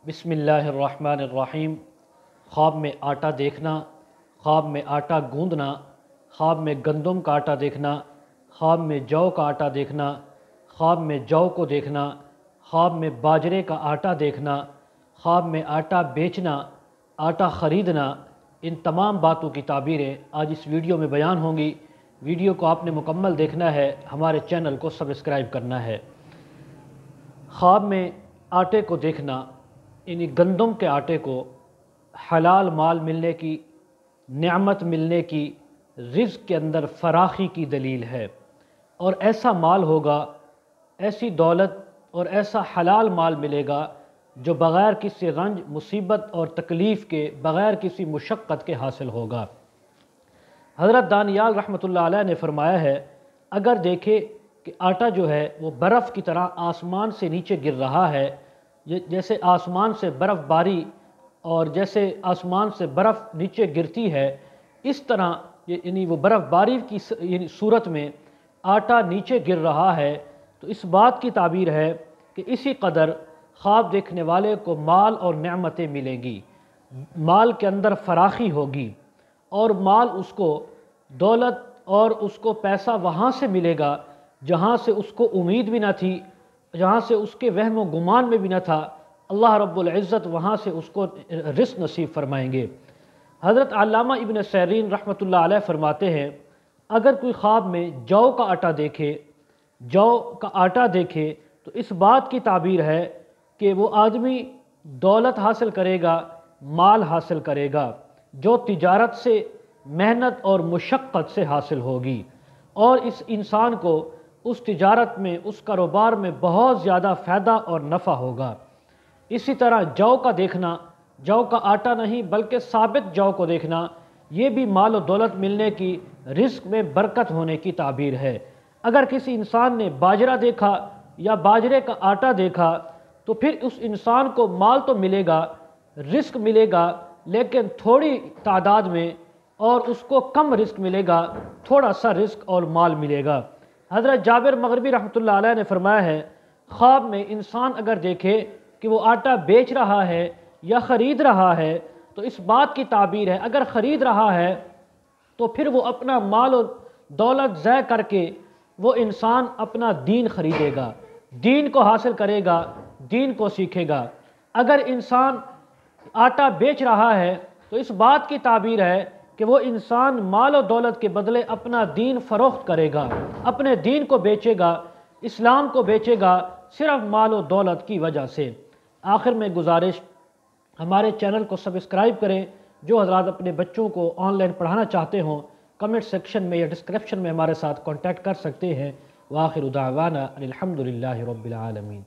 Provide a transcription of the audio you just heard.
बिस्मिल्लाहिर्रहमानिर्रहीम। ख्वाब में आटा देखना, ख्वाब में आटा गूंदना, ख्वाब में गंदम का आटा देखना, ख्वाब में जौ का आटा देखना, ख्वाब में जौ को देखना, ख्वाब में बाजरे का आटा देखना, ख्वाब में आटा बेचना, आटा ख़रीदना, इन तमाम बातों की ताबीरें आज इस वीडियो में बयान होंगी। वीडियो को आपने मुकम्मल देखना है, हमारे चैनल को सब्सक्राइब करना है। ख्वाब में आटे को देखना, यानी गंदम के आटे को हलाल माल मिलने की, नेमत मिलने की, रिज़्क़ के अंदर फराखी की दलील है। और ऐसा माल होगा, ऐसी दौलत और ऐसा हलाल माल मिलेगा जो बग़ैर किसी रंज, मुसीबत और तकलीफ़ के, बग़ैर किसी मुशक्क़त के हासिल होगा। हज़रत दानियाल रहमतुल्लाह अलैह ने फ़रमाया है, अगर देखे कि आटा जो है वो बर्फ़ की तरह आसमान से नीचे गिर रहा है, जैसे आसमान से बर्फ़बारी और जैसे आसमान से बर्फ़ नीचे गिरती है, इस तरह यानी वो बर्फ़बारी की सूरत में आटा नीचे गिर रहा है, तो इस बात की ताबीर है कि इसी कदर ख्वाब देखने वाले को माल और नेमतें मिलेंगी, माल के अंदर फराखी होगी और माल उसको दौलत और उसको पैसा वहाँ से मिलेगा जहाँ से उसको उम्मीद भी न थी, जहाँ से उसके वहम व गुमान में भी न था। अल्लाह रब्बुल इज़्ज़त वहाँ से उसको रिज़्क़ नसीब फरमाएंगे। हज़रत अल्लामा इब्न सैरीन रहमतुल्लाह अलैह फरमाते हैं, अगर कोई ख्वाब में जौ का आटा देखे, जौ का आटा देखे, तो इस बात की ताबीर है कि वो आदमी दौलत हासिल करेगा, माल हासिल करेगा, जो तिजारत से, मेहनत और मुशक्क़त से हासिल होगी, और इस इंसान को उस तिजारत में, उस कारोबार में बहुत ज़्यादा फ़ायदा और नफ़ा होगा। इसी तरह जौ का देखना, जौ का आटा नहीं बल्कि साबित जौ को देखना, ये भी माल और दौलत मिलने की, रिज़्क़ में बरकत होने की ताबीर है। अगर किसी इंसान ने बाजरा देखा या बाजरे का आटा देखा, तो फिर उस इंसान को माल तो मिलेगा, रिज़्क़ मिलेगा, लेकिन थोड़ी तादाद में, और उसको कम रिज़्क़ मिलेगा, थोड़ा सा रिज़्क़ और माल मिलेगा। हज़रत जाबिर मग़रिबी रहमतुल्लाह अलैह ने फरमाया है, ख्वाब में इंसान अगर देखे कि वो आटा बेच रहा है या ख़रीद रहा है, तो इस बात की ताबीर है, अगर ख़रीद रहा है तो फिर वो अपना माल और दौलत ज़ाय करके वो इंसान अपना दीन ख़रीदेगा, दीन को हासिल करेगा, दीन को सीखेगा। अगर इंसान आटा बेच रहा है तो इस बात की ताबीर है कि वो इंसान माल और दौलत के बदले अपना दीन फ़रोख्त करेगा, अपने दीन को बेचेगा, इस्लाम को बेचेगा, सिर्फ माल और दौलत की वजह से। आखिर में गुजारिश, हमारे चैनल को सब्सक्राइब करें। जो हज़रात अपने बच्चों को ऑनलाइन पढ़ाना चाहते हों, कमेंट सेक्शन में या डिस्क्रिप्शन में हमारे साथ कॉन्टैक्ट कर सकते हैं। व आखिर दावाना अनिल हम्दुलिल्लाहि रब्बिल आलमीन।